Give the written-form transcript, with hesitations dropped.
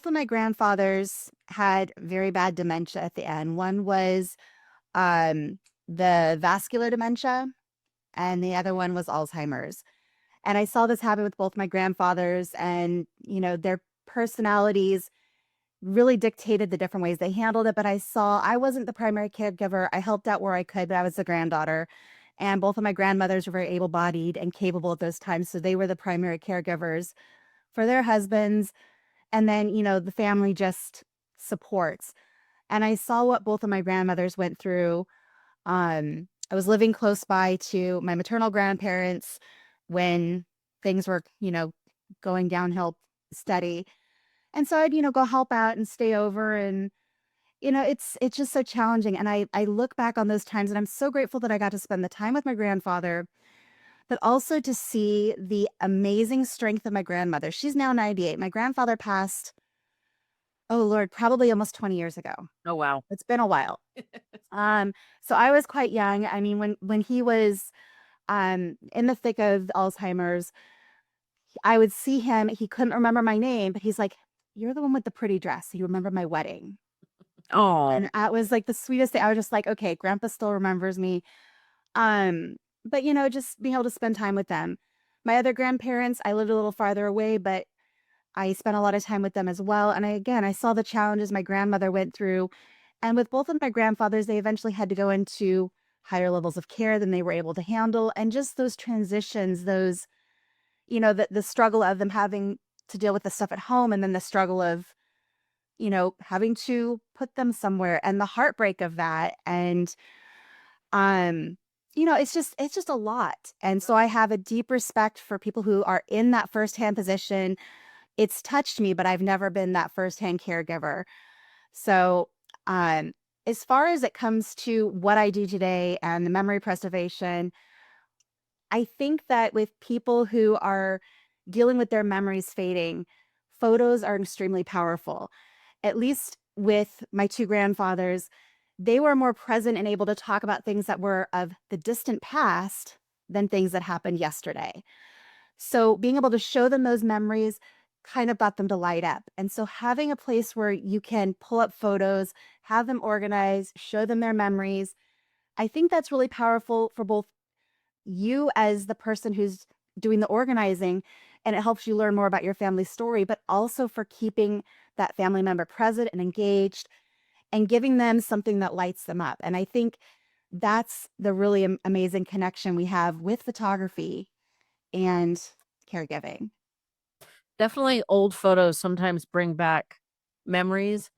both of my grandfathers had very bad dementia at the end. One was um, the vascular dementia, and the other one was Alzheimer's. And I saw this happen with both my grandfathers, and their personalities really dictated the different ways they handled it. But I wasn't the primary caregiver. I helped out where I could, but I was the granddaughter. And both of my grandmothers were very able bodied and capable at those times. So they were the primary caregivers for their husbands. And then, the family just supports. And I saw what both of my grandmothers went through. I was living close by to my maternal grandparents when things were, going downhill steady. And so I'd, go help out and stay over, and it's just so challenging. And I look back on those times, and I'm so grateful that I got to spend the time with my grandfather, but also to see the amazing strength of my grandmother. She's now 98. My grandfather passed, oh Lord, probably almost 20 years ago. Oh, wow. It's been a while. Um, so I was quite young. I mean, when he was in the thick of Alzheimer's, I would see him. He couldn't remember my name, but he's like, "You're the one with the pretty dress. You remember my wedding." Oh, And that was like the sweetest thing. I was just like, okay, grandpa still remembers me. But just being able to spend time with them. My other grandparents, I lived a little farther away, but I spent a lot of time with them as well. And I saw the challenges my grandmother went through. And with both of my grandfathers, they eventually had to go into higher levels of care than they were able to handle. And just those transitions, the struggle of them having to deal with the stuff at home, and then the struggle of, having to put them somewhere, and the heartbreak of that. And um, it's just a lot. And so I have a deep respect for people who are in that firsthand position. It's touched me, but I've never been that firsthand caregiver. So, um, as far as it comes to what I do today and the memory preservation, I think that with people who are dealing with their memories fading, photos are extremely powerful. At least with my two grandfathers, they were more present and able to talk about things that were of the distant past than things that happened yesterday. So being able to show them those memories kind of got them to light up. And so having a place where you can pull up photos, have them organized, show them their memories, I think that's really powerful for both you as the person who's doing the organizing, and it helps you learn more about your family story, but also for keeping that family member present and engaged and giving them something that lights them up. And I think that's the really amazing connection we have with photography and caregiving. definitely old photos sometimes bring back memories